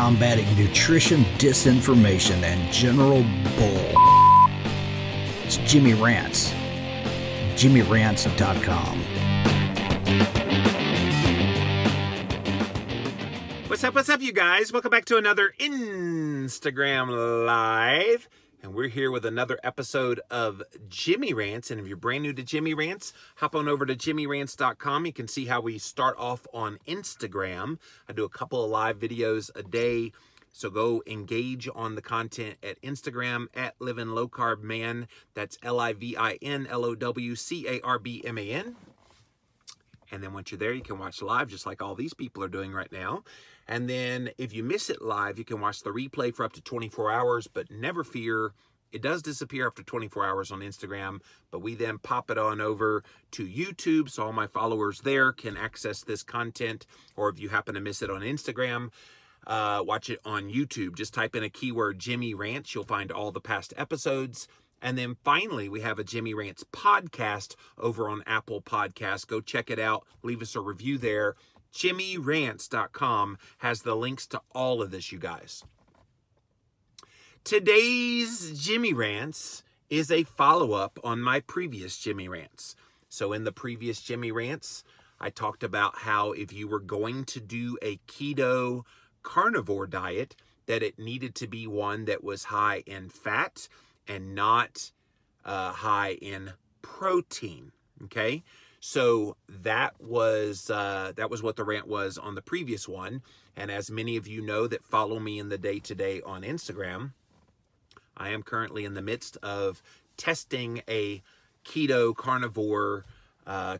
combating nutrition disinformation and general bull. It's Jimmy Rants. JimmyRants.com. What's up, you guys? Welcome back to another Instagram Live. And we're here with another episode of Jimmy Rants. And if you're brand new to Jimmy Rants, hop on over to JimmyRants.com. You can see how we start off on Instagram. I do a couple of live videos a day. So go engage on the content at Instagram at Living Low Carb Man. That's LIVINLOWCARBMAN. And then once you're there, you can watch live just like all these people are doing right now. And then if you miss it live, you can watch the replay for up to 24 hours. But never fear, it does disappear after 24 hours on Instagram. But we then pop it on over to YouTube. So all my followers there can access this content. Or if you happen to miss it on Instagram, watch it on YouTube. Just type in a keyword Jimmy Rants. You'll find all the past episodes. And then finally, we have a Jimmy Rants podcast over on Apple Podcasts. Go check it out. Leave us a review there. JimmyRants.com has the links to all of this, you guys. Today's Jimmy Rants is a follow-up on my previous Jimmy Rants. So in the previous Jimmy Rants, I talked about how if you were going to do a keto carnivore diet, that it needed to be one that was high in fat and not high in protein, okay? So that was what the rant was on the previous one. And as many of you know that follow me in the day-to-day on Instagram, I am currently in the midst of testing a keto carnivore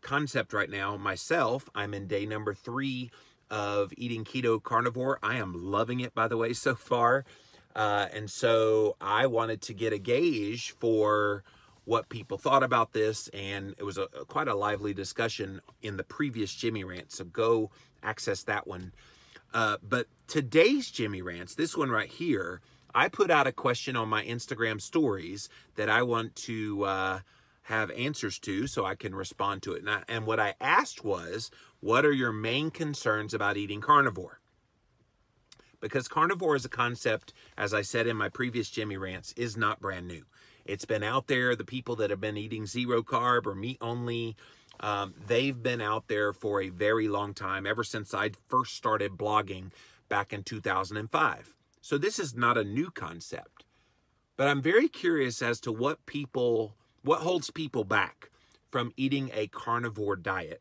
concept right now myself. I'm in day number 3 of eating keto carnivore. I am loving it, by the way, so far. And so I wanted to get a gauge for what people thought about this, and it was quite a lively discussion in the previous Jimmy Rant, so go access that one. But today's Jimmy Rants, this one right here, I put out a question on my Instagram stories that I want to have answers to so I can respond to it. And what I asked was, what are your main concerns about eating carnivore? Because carnivore is a concept, as I said in my previous Jimmy Rants, is not brand new. It's been out there. The people that have been eating zero carb or meat only, they've been out there for a very long time, ever since I first started blogging back in 2005. So this is not a new concept. But I'm very curious as to what holds people back from eating a carnivore diet,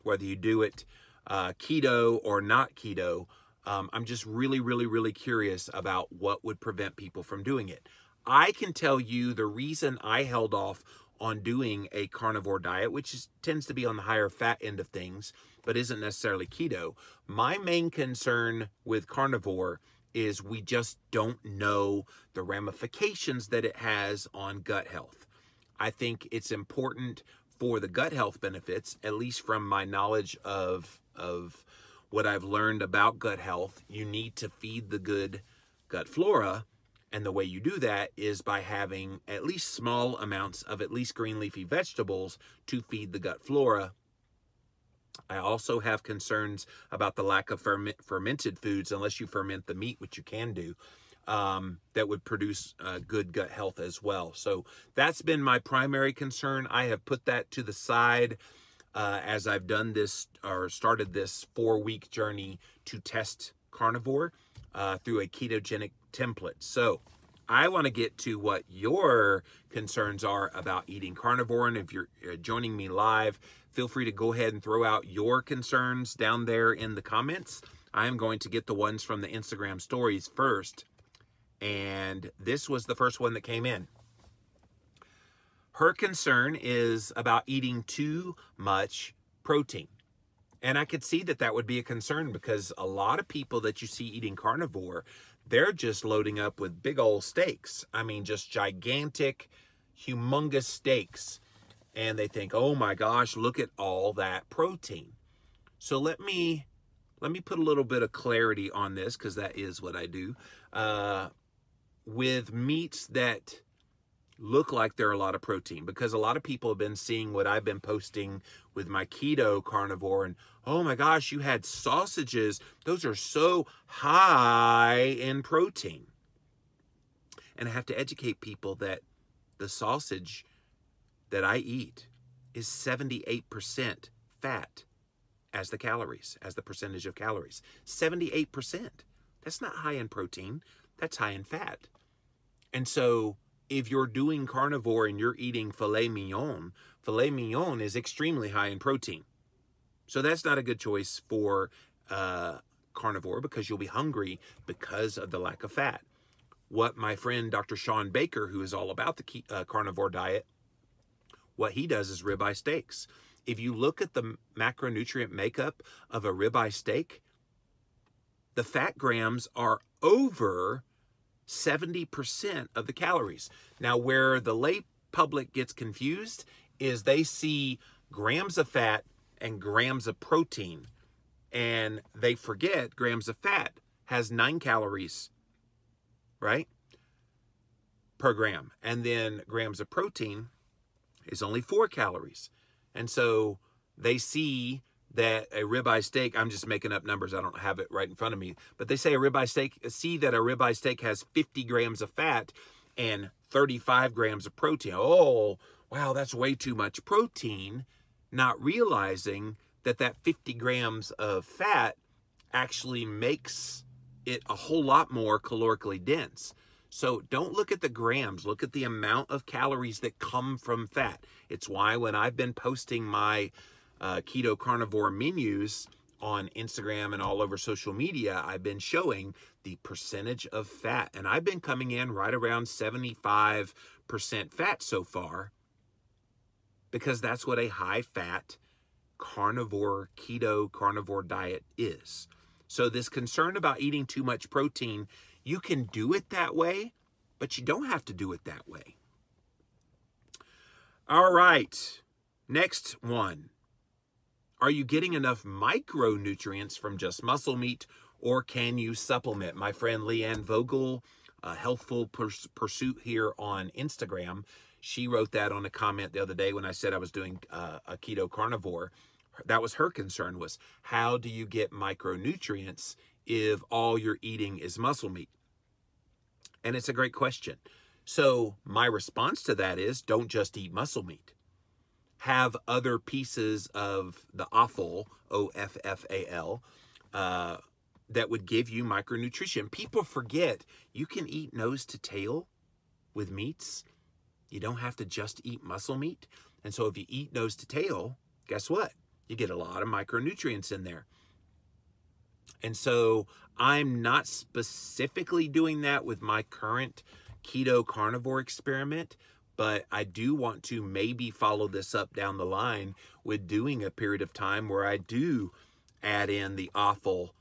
whether you do it keto or not keto. I'm just really curious about what would prevent people from doing it. I can tell you the reason I held off on doing a carnivore diet, which tends to be on the higher fat end of things, but isn't necessarily keto. My main concern with carnivore is we just don't know the ramifications that it has on gut health. I think it's important for the gut health benefits, at least from my knowledge of what I've learned about gut health. You need to feed the good gut flora. And the way you do that is by having at least small amounts of at least green leafy vegetables to feed the gut flora. I also have concerns about the lack of fermented foods, unless you ferment the meat, which you can do, that would produce good gut health as well. So that's been my primary concern. I have put that to the side as I've done this or started this 4-week journey to test carnivore through a ketogenic template. So I want to get to what your concerns are about eating carnivore. And if you're joining me live, feel free to go ahead and throw out your concerns down there in the comments. I am going to get the ones from the Instagram stories first. And this was the first one that came in. Her concern is about eating too much protein. And I could see that that would be a concern, because a lot of people that you see eating carnivore, they're just loading up with big old steaks. I mean, just gigantic, humongous steaks. And they think, oh my gosh, look at all that protein. So let me put a little bit of clarity on this, because that is what I do. With meats that look like they're a lot of protein, because a lot of people have been seeing what I've been posting with my keto carnivore, and oh my gosh, you had sausages. Those are so high in protein. And I have to educate people that the sausage that I eat is 78% fat as the calories, as the percentage of calories. 78%. That's not high in protein. That's high in fat. And so if you're doing carnivore and you're eating filet mignon is extremely high in protein. So that's not a good choice for carnivore, because you'll be hungry because of the lack of fat. What my friend Dr. Sean Baker, who is all about the carnivore diet, what he does is ribeye steaks. If you look at the macronutrient makeup of a ribeye steak, the fat grams are over 70% of the calories. Now, where the lay public gets confused is they see grams of fat and grams of protein, and they forget grams of fat has 9 calories, right, per gram. And then grams of protein is only 4 calories. And so they see that a ribeye steak, I'm just making up numbers, I don't have it right in front of me, but they say a ribeye steak, see that a ribeye steak has 50 grams of fat and 35 grams of protein. Oh, wow, that's way too much protein, not realizing that that 50 grams of fat actually makes it a whole lot more calorically dense. So don't look at the grams, look at the amount of calories that come from fat. It's why when I've been posting my keto carnivore menus on Instagram and all over social media, I've been showing the percentage of fat. And I've been coming in right around 75% fat so far, because that's what a high-fat carnivore, keto carnivore diet is. So this concern about eating too much protein, you can do it that way, but you don't have to do it that way. All right, next one. Are you getting enough micronutrients from just muscle meat, or can you supplement? My friend Leanne Vogel, Healthful Pursuit here on Instagram, she wrote that on a comment the other day when I said I was doing a keto carnivore. That was her concern, was how do you get micronutrients if all you're eating is muscle meat? And it's a great question. So my response to that is, don't just eat muscle meat. Have other pieces of the offal, O-F-F-A-L, that would give you micronutrition. People forget you can eat nose to tail with meats. You don't have to just eat muscle meat. And so if you eat nose to tail, guess what? You get a lot of micronutrients in there. And so I'm not specifically doing that with my current keto carnivore experiment, but I do want to maybe follow this up down the line with doing a period of time where I do add in the offal,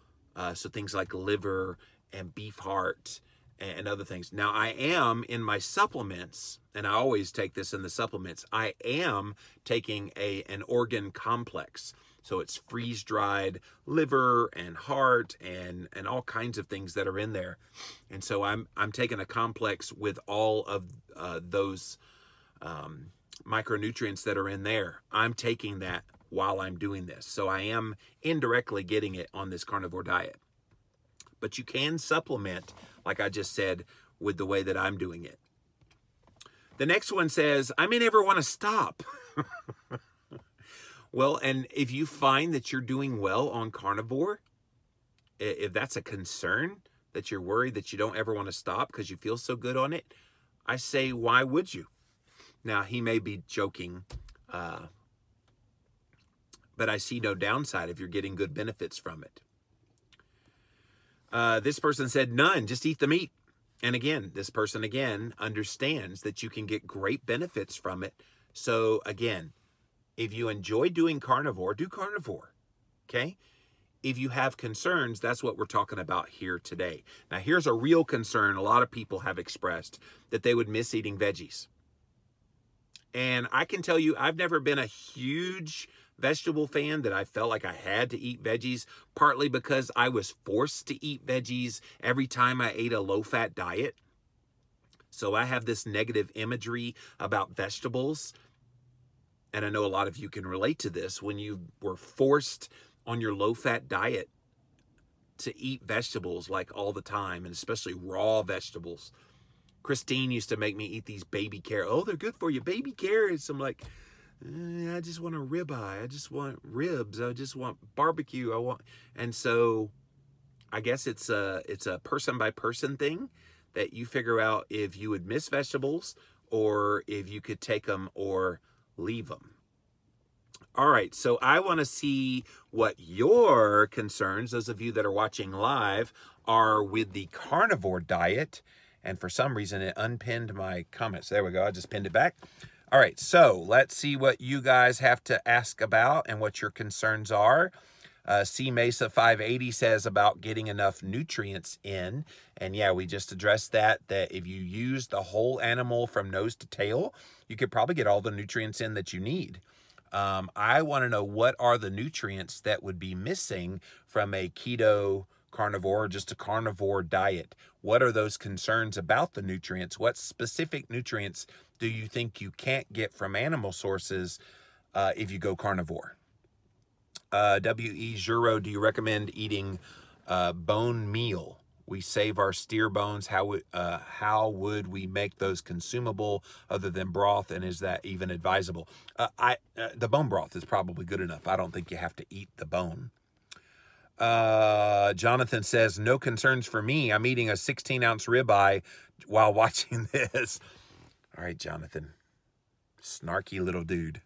so things like liver and beef heart and other things. Now, I am in my supplements, and I always take this in the supplements, I am taking an organ complex. So it's freeze-dried liver and heart and all kinds of things that are in there. And so I'm taking a complex with all of those micronutrients that are in there. I'm taking that while I'm doing this. So I am indirectly getting it on this carnivore diet. But you can supplement, like I just said, with the way that I'm doing it. The next one says, I may never want to stop. Well, and if you find that you're doing well on carnivore, if that's a concern, that you're worried that you don't ever want to stop because you feel so good on it, I say, why would you? Now, he may be joking, but I see no downside if you're getting good benefits from it. This person said, none, just eat the meat. And again, this person, again, understands that you can get great benefits from it. So again, if you enjoy doing carnivore, do carnivore, okay? If you have concerns, that's what we're talking about here today. Now, here's a real concern a lot of people have expressed, that they would miss eating veggies. And I can tell you, I've never been a huge vegetable fan that I felt like I had to eat veggies, partly because I was forced to eat veggies every time I ate a low-fat diet. So I have this negative imagery about vegetables, and I know a lot of you can relate to this. When you were forced on your low-fat diet to eat vegetables like all the time, and especially raw vegetables. Christine used to make me eat these baby carrots. Oh, they're good for you, baby carrots. I'm like, I just want a ribeye. I just want ribs. I just want barbecue. And so I guess it's a person by person thing that you figure out if you would miss vegetables or if you could take them or leave them. All right, so I want to see what your concerns, those of you that are watching live, are with the carnivore diet. And for some reason, it unpinned my comments. There we go. I just pinned it back. All right, so let's see what you guys have to ask about and what your concerns are. C Mesa 580 says about getting enough nutrients in. And yeah, we just addressed that if you use the whole animal from nose to tail, you could probably get all the nutrients in that you need. I want to know what are the nutrients that would be missing from a keto, carnivore, or just a carnivore diet. What are those concerns about the nutrients? What specific nutrients do you think you can't get from animal sources if you go carnivore? W.E. Juro, do you recommend eating bone meal? We save our steer bones. How would we make those consumable other than broth? And is that even advisable? The bone broth is probably good enough. I don't think you have to eat the bone. Jonathan says, no concerns for me. I'm eating a 16-ounce ribeye while watching this. All right, Jonathan. Snarky little dude.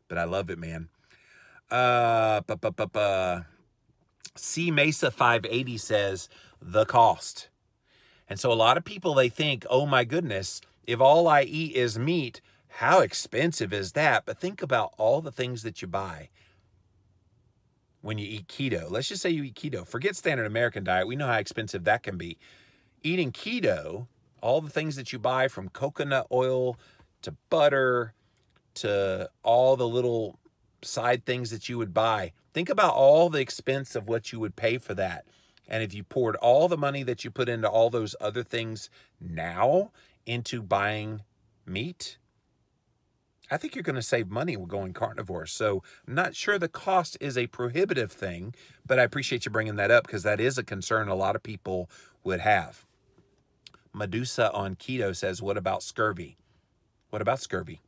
But I love it, man. C Mesa 580 says, the cost. And so a lot of people, they think, oh my goodness, if all I eat is meat, how expensive is that? But think about all the things that you buy when you eat keto. Let's just say you eat keto. Forget standard American diet. We know how expensive that can be. Eating keto, all the things that you buy, from coconut oil to butter to all the little side things that you would buy. Think about all the expense of what you would pay for that. And if you poured all the money that you put into all those other things now into buying meat, I think you're going to save money with going carnivore. So I'm not sure the cost is a prohibitive thing, but I appreciate you bringing that up because that is a concern a lot of people would have. Medusa on keto says, what about scurvy? What about scurvy?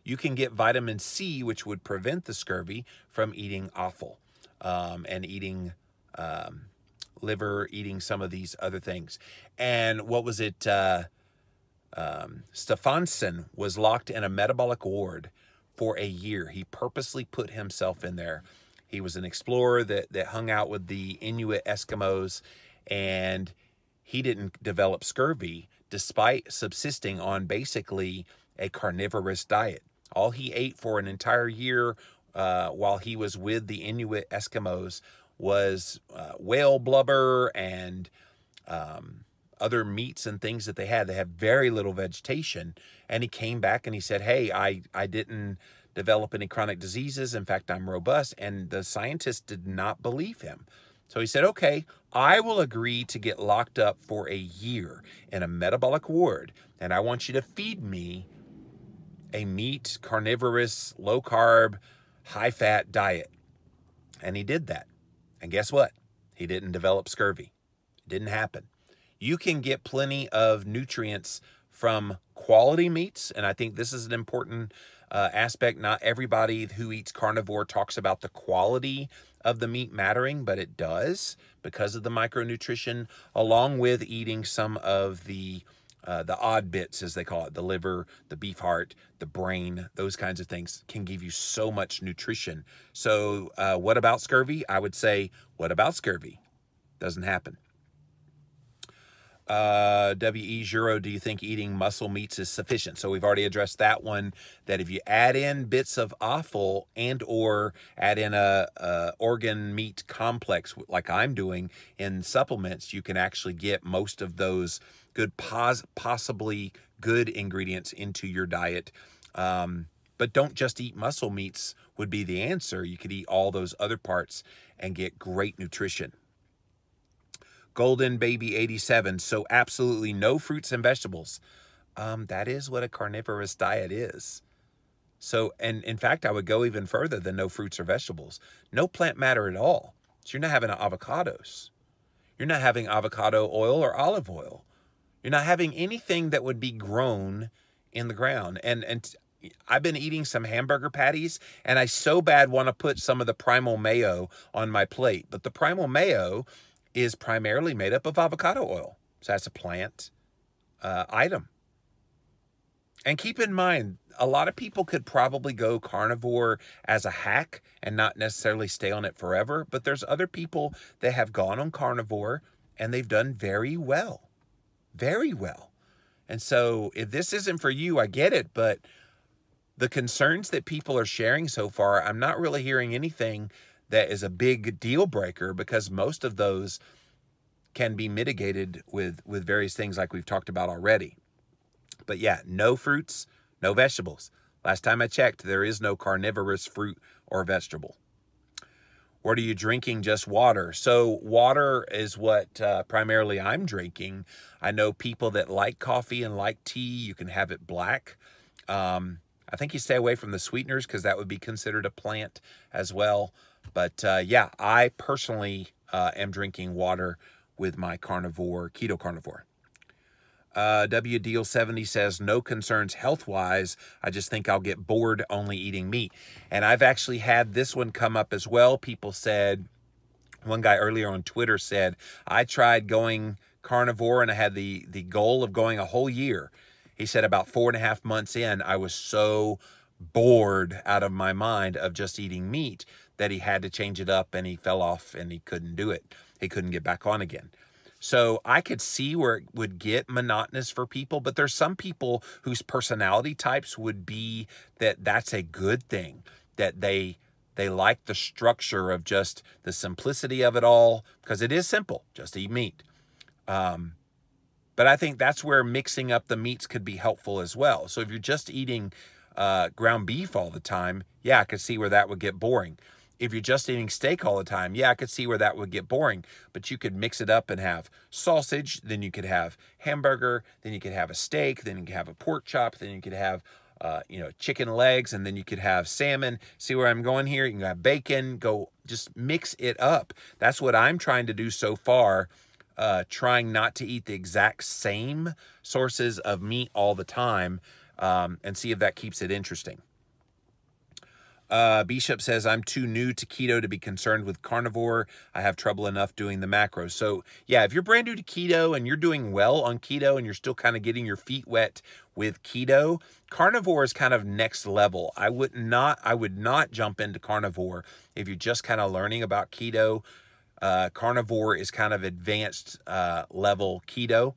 You can get vitamin C, which would prevent the scurvy, from eating offal and eating liver, eating some of these other things. And what was it? Stefansson was locked in a metabolic ward for a year. He purposely put himself in there. He was an explorer that hung out with the Inuit Eskimos, and he didn't develop scurvy despite subsisting on basically a carnivorous diet. All he ate for an entire year while he was with the Inuit Eskimos was whale blubber and other meats and things that they had. They had very little vegetation. And he came back and he said, hey, I didn't develop any chronic diseases. In fact, I'm robust. And the scientists did not believe him. So he said, okay, I will agree to get locked up for a year in a metabolic ward. And I want you to feed me a meat, carnivorous, low-carb, high-fat diet. And he did that. And guess what? He didn't develop scurvy. It didn't happen. You can get plenty of nutrients from quality meats, and I think this is an important aspect. Not everybody who eats carnivore talks about the quality of the meat mattering, but it does because of the micronutrition, along with eating some of the odd bits, as they call it, the liver, the beef heart, the brain, those kinds of things can give you so much nutrition. So what about scurvy? I would say, what about scurvy? Doesn't happen. W.E. Juro, do you think eating muscle meats is sufficient? So we've already addressed that one, that if you add in bits of offal and or add in a organ meat complex like I'm doing in supplements, you can actually get most of those good, possibly good ingredients into your diet. But don't just eat muscle meats would be the answer. You could eat all those other parts and get great nutrition. Golden Baby 87, so absolutely no fruits and vegetables. That is what a carnivorous diet is. So, and in fact, I would go even further than no fruits or vegetables. No plant matter at all. So you're not having avocados. You're not having avocado oil or olive oil. You're not having anything that would be grown in the ground. And I've been eating some hamburger patties, and I so bad want to put some of the primal mayo on my plate. But the primal mayo is primarily made up of avocado oil. So that's a plant item. And keep in mind, a lot of people could probably go carnivore as a hack and not necessarily stay on it forever. But there's other people that have gone on carnivore and they've done very well. Very well. And so if this isn't for you, I get it. But the concerns that people are sharing so far, I'm not really hearing anything that is a big deal breaker, because most of those can be mitigated with various things like we've talked about already. But yeah, no fruits, no vegetables. Last time I checked, there is no carnivorous fruit or vegetable. What are you drinking? Just water. So water is what primarily I'm drinking. I know people that like coffee and like tea. You can have it black. I think you stay away from the sweeteners because that would be considered a plant as well. But yeah, I personally am drinking water with my carnivore, keto carnivore. WDeal70 says, no concerns health-wise. I just think I'll get bored only eating meat. And I've actually had this one come up as well. People said, one guy earlier on Twitter said, I tried going carnivore and I had the goal of going a whole year. He said about 4.5 months in, I was so bored out of my mind of just eating meat that he had to change it up, and he fell off and he couldn't do it. He couldn't get back on again. So I could see where it would get monotonous for people, but there's some people whose personality types would be that that's a good thing, that they like the structure of just the simplicity of it all, because it is simple, just eat meat. But I think that's where mixing up the meats could be helpful as well. So if you're just eating ground beef all the time, yeah, I could see where that would get boring. If you're just eating steak all the time, yeah, I could see where that would get boring. But you could mix it up and have sausage, then you could have hamburger, then you could have a steak, then you could have a pork chop, then you could have, chicken legs, and then you could have salmon. See where I'm going here? You can have bacon, just mix it up. That's what I'm trying to do so far, trying not to eat the exact same sources of meat all the time, and see if that keeps it interesting. Bishop says, I'm too new to keto to be concerned with carnivore. I have trouble enough doing the macros. So yeah, if you're brand new to keto and you're doing well on keto and you're still kind of getting your feet wet with keto, carnivore is kind of next level. I would not jump into carnivore if you're just kind of learning about keto. Carnivore is kind of advanced level keto.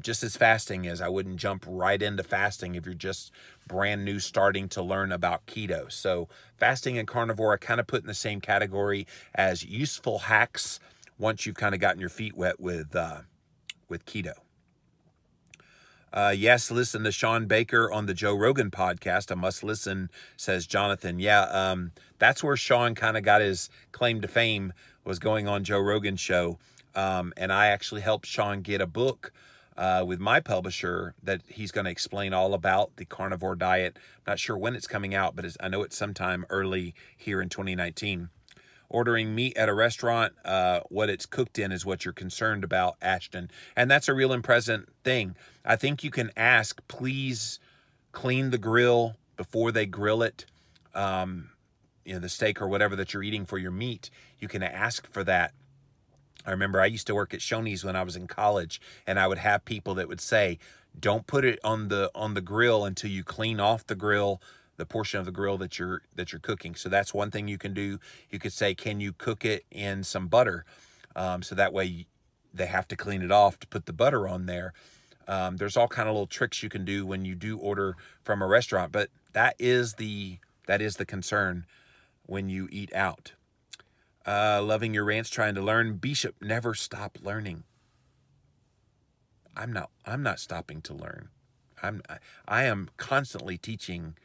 Just as fasting is. I wouldn't jump right into fasting if you're just brand new starting to learn about keto. So fasting and carnivore I kind of put in the same category as useful hacks once you've kind of gotten your feet wet with keto. Yes, listen to Sean Baker on the Joe Rogan podcast. A must listen, says Jonathan. Yeah, that's where Sean kind of got his claim to fame, was going on Joe Rogan's show. And I actually helped Sean get a book with my publisher that he's going to explain all about the carnivore diet. Not sure when it's coming out, but I know it's sometime early here in 2019. Ordering meat at a restaurant, what it's cooked in is what you're concerned about, Ashton. And that's a real and present thing. I think you can ask, please clean the grill before they grill it. The steak or whatever that you're eating for your meat, you can ask for that. I remember I used to work at Shoney's when I was in college, and I would have people that would say, don't put it on the grill until you clean off the grill, the portion of the grill that you're cooking. So that's one thing you can do. You could say, can you cook it in some butter? So that way they have to clean it off to put the butter on there. There's all kind of little tricks you can do when you do order from a restaurant, but that is the concern when you eat out. Loving your rants, trying to learn. Bishop, never stop learning. I'm not stopping to learn. I am constantly teaching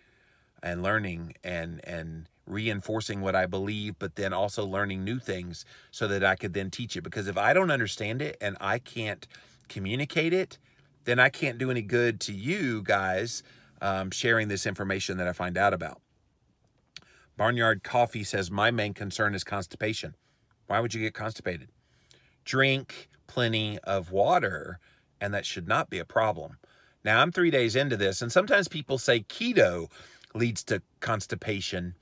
and learning and reinforcing what I believe, but then also learning new things so that I could then teach it. Because if I don't understand it and I can't communicate it, then I can't do any good to you guys sharing this information that I find out about. Barnyard Coffee says, my main concern is constipation. Why would you get constipated? Drink plenty of water, and that should not be a problem. Now, I'm 3 days into this, and sometimes people say keto leads to constipation.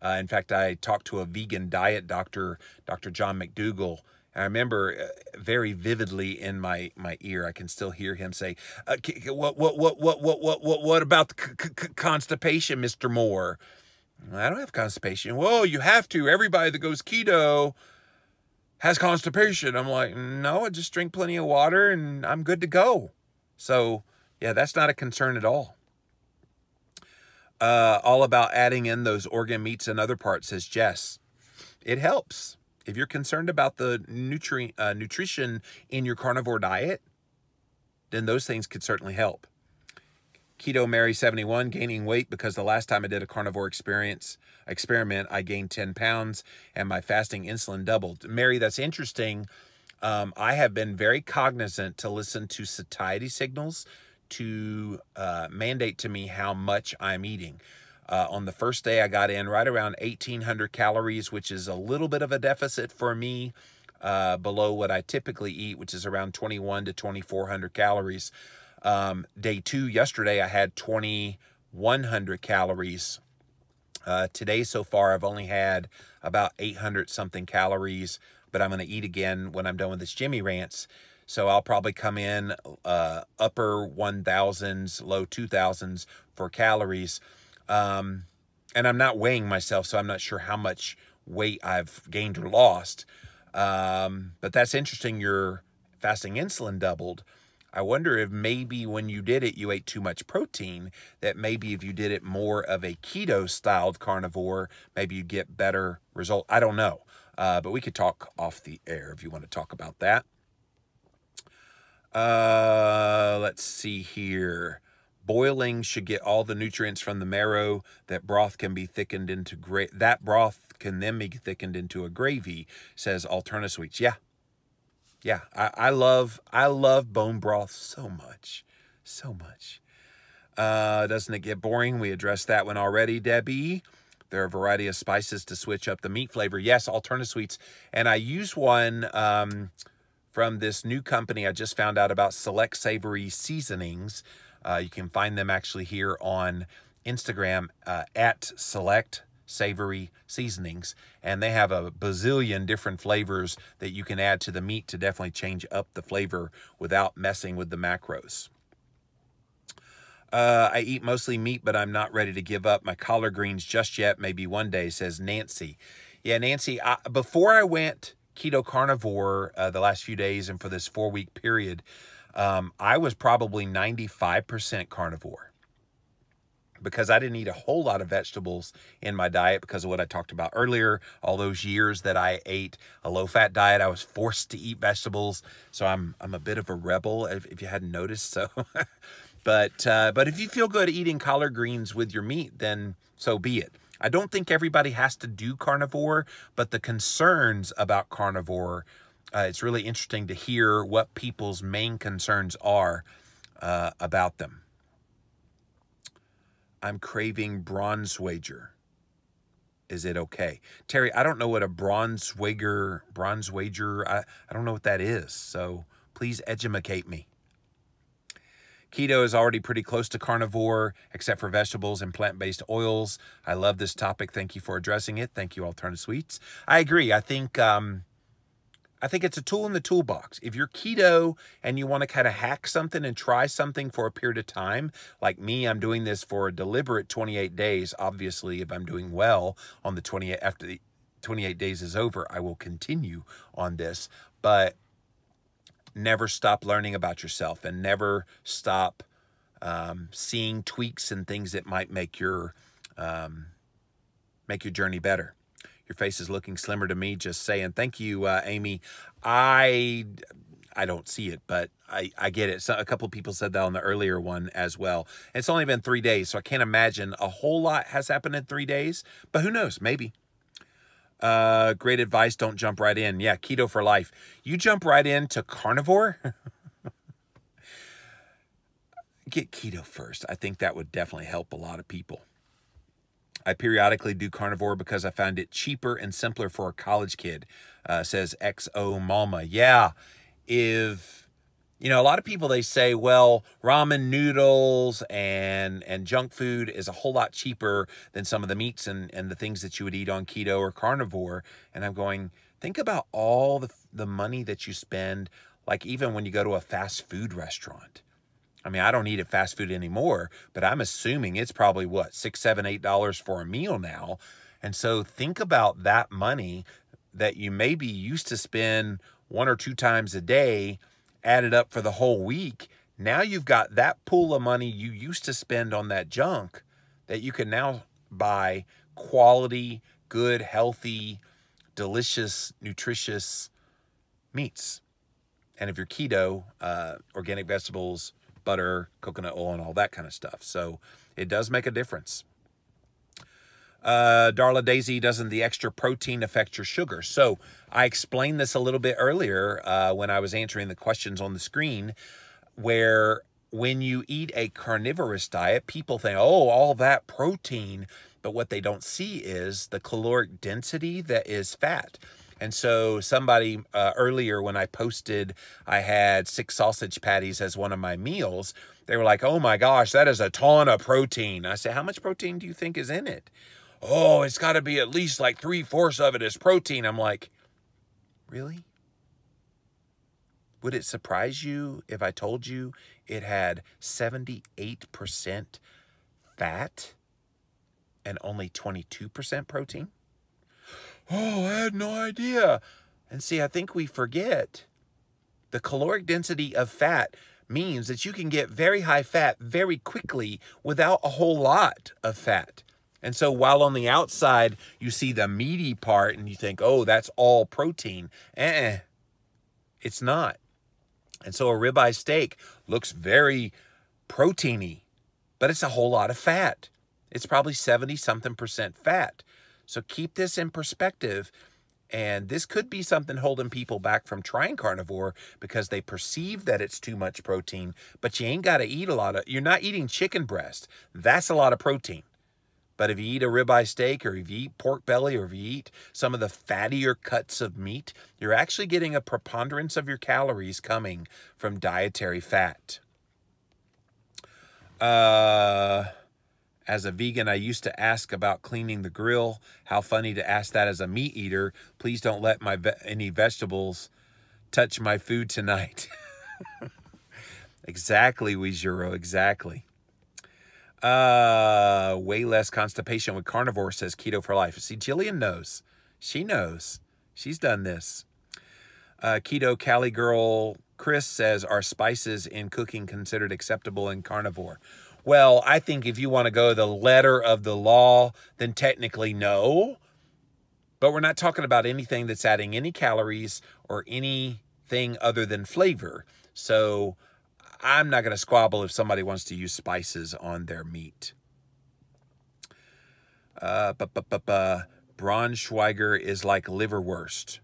In fact, I talked to a vegan diet doctor, Dr. John McDougall. I remember very vividly in my ear, I can still hear him say, what about the constipation, Mr. Moore? I don't have constipation. Well, you have to. Everybody that goes keto has constipation. I'm like, no, I just drink plenty of water and I'm good to go. So, yeah, that's not a concern at all. All about adding in those organ meats and other parts, says Jess. It helps. If you're concerned about the nutrition in your carnivore diet, then those things could certainly help. Keto Mary 71, gaining weight because the last time I did a carnivore experiment, I gained 10 pounds and my fasting insulin doubled. Mary, that's interesting. I have been very cognizant to listen to satiety signals to mandate to me how much I'm eating. On the first day, I got in right around 1,800 calories, which is a little bit of a deficit for me, below what I typically eat, which is around 2,100 to 2,400 calories. Day 2, yesterday, I had 2,100 calories. Today, so far, I've only had about 800 something calories, but I'm going to eat again when I'm done with this Jimmy Rants. So I'll probably come in upper 1,000s, low 2,000s for calories. And I'm not weighing myself, so I'm not sure how much weight I've gained or lost. But that's interesting. Your fasting insulin doubled. I wonder if maybe when you did it, you ate too much protein, that maybe if you did it more of a keto-styled carnivore, maybe you get better result. I don't know. But we could talk off the air if you want to talk about that. Let's see here. Boiling should get all the nutrients from the marrow. That broth can be thickened into that broth can then be thickened into a gravy, says Alterna Sweets. Yeah. Yeah, I love bone broth so much. So much. Doesn't it get boring? We addressed that one already, Debbie. There are a variety of spices to switch up the meat flavor. Yes, Alterna Sweets. And I use one from this new company I just found out about, Select Savory Seasonings. You can find them actually here on Instagram at Select Savory Seasonings, and they have a bazillion different flavors that you can add to the meat to definitely change up the flavor without messing with the macros. I eat mostly meat, but I'm not ready to give up my collard greens just yet. Maybe one day, says Nancy. Yeah, Nancy, before I went keto carnivore the last few days and for this 4-week period, I was probably 95% carnivore, because I didn't eat a whole lot of vegetables in my diet because of what I talked about earlier. All those years that I ate a low-fat diet, I was forced to eat vegetables. So I'm a bit of a rebel, if you hadn't noticed. So, but if you feel good eating collard greens with your meat, then so be it. I don't think everybody has to do carnivore, but the concerns about carnivore, it's really interesting to hear what people's main concerns are about them. I'm craving Bronzewager. Is it okay? Terry, I don't know what a Bronzewager, I don't know what that is. So please educate me. Keto is already pretty close to carnivore, except for vegetables and plant-based oils. I love this topic. Thank you for addressing it. Thank you, Alterna Sweets. I agree. I think it's a tool in the toolbox. If you're keto and you want to kind of hack something and try something for a period of time, like me, I'm doing this for a deliberate 28 days. Obviously, if I'm doing well on the 28, after the 28 days is over, I will continue on this. But never stop learning about yourself, and never stop seeing tweaks and things that might make your journey better. Your face is looking slimmer to me, just saying. Thank you, Amy. I don't see it, but I get it. So a couple of people said that on the earlier one as well. It's only been 3 days, so I can't imagine a whole lot has happened in 3 days, but who knows? Maybe. Great advice. Don't jump right in. Yeah, keto for life. You jump right into carnivore? get keto first. I think that would definitely help a lot of people. I periodically do carnivore because I found it cheaper and simpler for a college kid, says XO Mama. Yeah, if, you know, a lot of people, they say, well, ramen noodles and junk food is a whole lot cheaper than some of the meats and the things that you would eat on keto or carnivore. And I'm going, think about all the money that you spend, like even when you go to a fast food restaurant. I mean, I don't eat at fast food anymore, but I'm assuming it's probably what, $6, $7, $8 for a meal now. And so think about that money that you maybe used to spend 1 or 2 times a day, added up for the whole week. Now you've got that pool of money you used to spend on that junk that you can now buy quality, good, healthy, delicious, nutritious meats. And if you're keto, organic vegetables, butter, coconut oil, and all that kind of stuff. So it does make a difference. Darla Daisy, doesn't the extra protein affect your sugar? So I explained this a little bit earlier when I was answering the questions on the screen, where when you eat a carnivorous diet, people think, oh, all that protein, but what they don't see is the caloric density that is fat. And so somebody earlier, when I posted, I had 6 sausage patties as one of my meals, they were like, oh my gosh, that is a ton of protein. I said, how much protein do you think is in it? Oh, it's got to be at least like 3/4 of it is protein. I'm like, really? Would it surprise you if I told you it had 78% fat and only 22% protein? Oh, I had no idea. And see, I think we forget the caloric density of fat means that you can get very high fat very quickly without a whole lot of fat. And so while on the outside you see the meaty part and you think, oh, that's all protein, it's not. And so a ribeye steak looks very proteiny, but it's a whole lot of fat. It's probably 70-something% fat. So keep this in perspective. And this could be something holding people back from trying carnivore because they perceive that it's too much protein, but you ain't got to eat a lot of, you're not eating chicken breast. That's a lot of protein. But if you eat a ribeye steak, or if you eat pork belly, or if you eat some of the fattier cuts of meat, you're actually getting a preponderance of your calories coming from dietary fat. As a vegan, I used to ask about cleaning the grill. How funny to ask that as a meat eater. Please don't let any vegetables touch my food tonight. Exactly, Weezuro, exactly. Way less constipation with carnivore, says Keto for Life. See, Jillian knows. She knows. She's done this. Keto Cali Girl Chris says, are spices in cooking considered acceptable in carnivore? Well, I think if you want to go the letter of the law, then technically no. But we're not talking about anything that's adding any calories or anything other than flavor. So I'm not going to squabble if somebody wants to use spices on their meat. Braunschweiger is like liverwurst.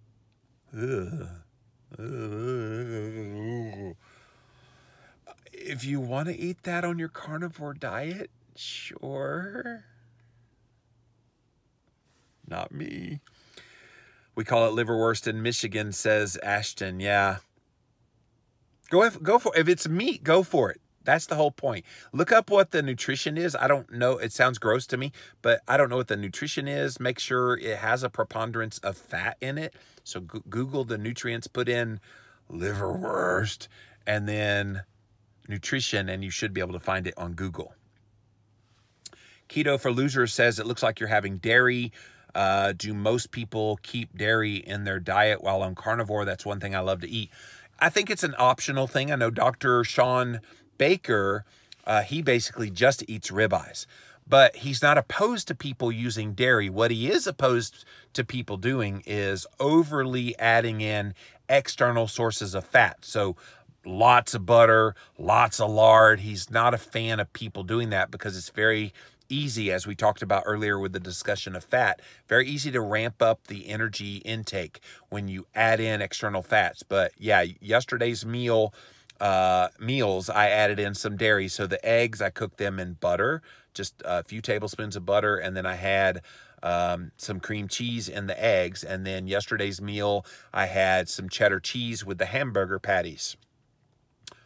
Ugh. If you want to eat that on your carnivore diet, sure. Not me. We call it liverwurst in Michigan, says Ashton. Yeah. Go for it. If it's meat, go for it. That's the whole point. Look up what the nutrition is. I don't know. It sounds gross to me, but I don't know what the nutrition is. Make sure it has a preponderance of fat in it. So Google the nutrients, put in liverwurst, and then nutrition, and you should be able to find it on Google. Keto for Losers says, it looks like you're having dairy. Do most people keep dairy in their diet while on carnivore? That's one thing I love to eat. I think it's an optional thing. I know Dr. Sean Baker, he basically just eats ribeyes, but he's not opposed to people using dairy. What he is opposed to people doing is overly adding in external sources of fat. So lots of butter, lots of lard. He's not a fan of people doing that because it's very easy, as we talked about earlier with the discussion of fat, very easy to ramp up the energy intake when you add in external fats. But yeah, yesterday's meal meals, I added in some dairy. So the eggs, I cooked them in butter, just a few tablespoons of butter, and then I had some cream cheese in the eggs. And then yesterday's meal, I had some cheddar cheese with the hamburger patties.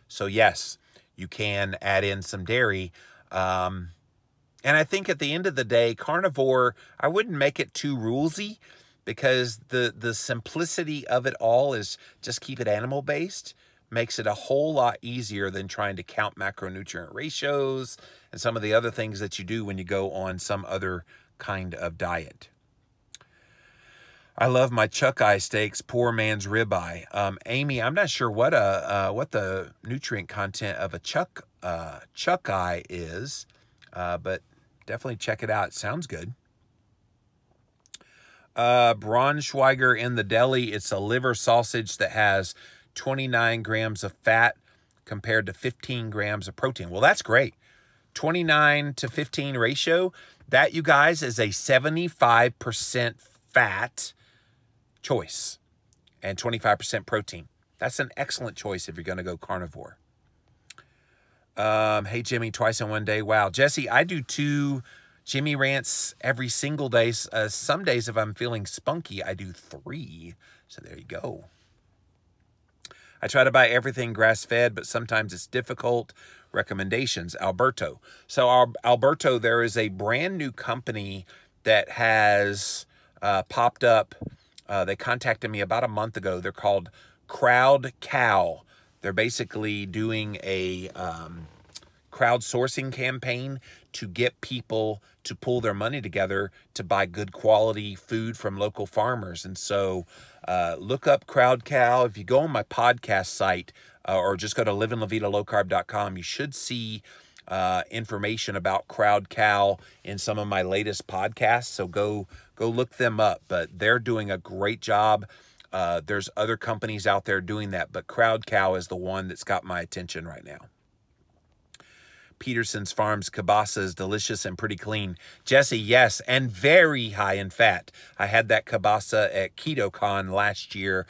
So yes, you can add in some dairy. And I think at the end of the day, carnivore, I wouldn't make it too rulesy, because the simplicity of it all is just keep it animal-based. Makes it a whole lot easier than trying to count macronutrient ratios and some of the other things that you do when you go on some other kind of diet. I love my chuck eye steaks, poor man's ribeye. Amy, I'm not sure what the nutrient content of a chuck eye is, but definitely check it out. It sounds good. Braunschweiger in the deli. It's a liver sausage that has 29 grams of fat compared to 15 grams of protein. Well, that's great. 29 to 15 ratio. That, you guys, is a 75% fat choice and 25% protein. That's an excellent choice if you're going to go carnivore. Hey, Jimmy, twice in one day. Wow. Jesse, I do 2 Jimmy Rants every single day. Some days, if I'm feeling spunky, I do 3. So there you go. I try to buy everything grass-fed, but sometimes it's difficult. Recommendations, Alberto. So Alberto, there is a brand new company that has popped up. They contacted me about a month ago. They're called Crowd Cow. They're basically doing a crowdsourcing campaign to get people to pull their money together to buy good quality food from local farmers. And so look up Crowd Cow. If you go on my podcast site or just go to livinlavitalow-carb.com, you should see information about Crowd Cow in some of my latest podcasts. So go look them up. But they're doing a great job. There's other companies out there doing that, but Crowd Cow is the one that's got my attention right now. Peterson's Farms kielbasa is delicious and pretty clean. Jesse, yes, and very high in fat. I had that kielbasa at KetoCon last year,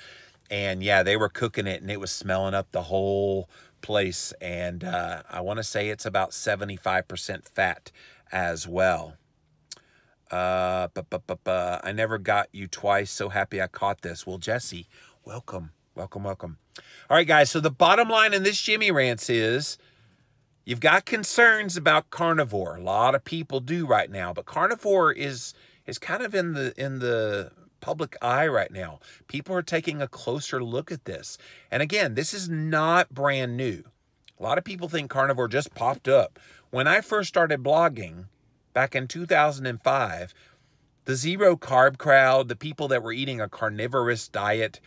and yeah, they were cooking it, and it was smelling up the whole place. And I want to say it's about 75% fat as well. I never got you twice. So happy I caught this. Well, Jesse, welcome, welcome, welcome. All right, guys. So the bottom line in this Jimmy Rants is, you've got concerns about carnivore. A lot of people do right now, but carnivore is kind of in the public eye right now. People are taking a closer look at this. And again, this is not brand new. A lot of people think carnivore just popped up. When I first started blogging back in 2005, the zero carb crowd, the people that were eating a carnivorous diet,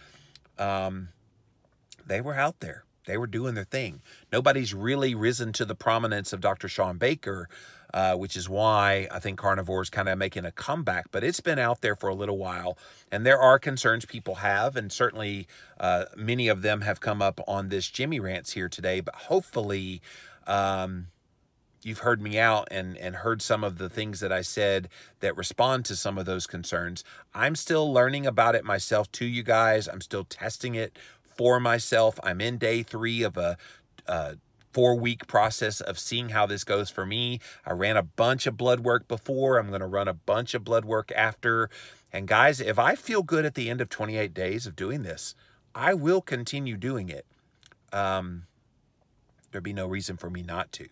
they were out there. They were doing their thing. Nobody's really risen to the prominence of Dr. Sean Baker, which is why I think carnivore is kind of making a comeback. But it's been out there for a little while, and there are concerns people have, and certainly many of them have come up on this Jimmy Rants here today. But hopefully you've heard me out and heard some of the things that I said that respond to some of those concerns. I'm still learning about it myself too, you guys. I'm still testing it for myself. I'm in day 3 of a 4-week process of seeing how this goes for me. I ran a bunch of blood work before. I'm going to run a bunch of blood work after. And guys, if I feel good at the end of 28 days of doing this, I will continue doing it. There'd be no reason for me not to.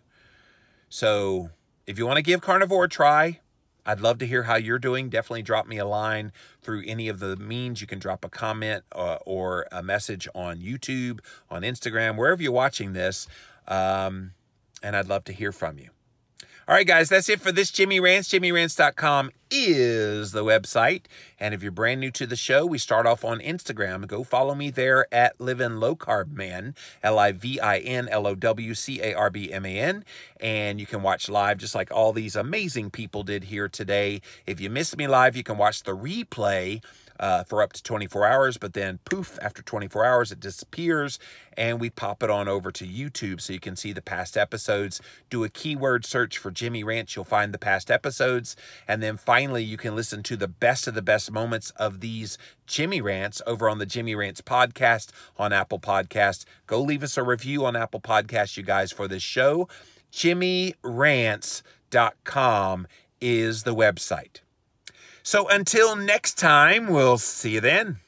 So if you want to give carnivore a try, I'd love to hear how you're doing. Definitely drop me a line through any of the means. You can drop a comment or a message on YouTube, on Instagram, wherever you're watching this. And I'd love to hear from you. All right, guys, that's it for this Jimmy Rants. JimmyRants.com is the website. And if you're brand new to the show, we start off on Instagram. Go follow me there at Livin' Low Carb Man, LIVINLOWCARBMAN. And you can watch live just like all these amazing people did here today. If you missed me live, you can watch the replay for up to 24 hours, but then poof, after 24 hours, it disappears, and we pop it on over to YouTube so you can see the past episodes. Do a keyword search for Jimmy Rants, you'll find the past episodes, and then finally you can listen to the best of the best moments of these Jimmy Rants over on the Jimmy Rants podcast on Apple Podcasts. Go leave us a review on Apple Podcasts, you guys, for this show. JimmyRants.com is the website. So until next time, we'll see you then.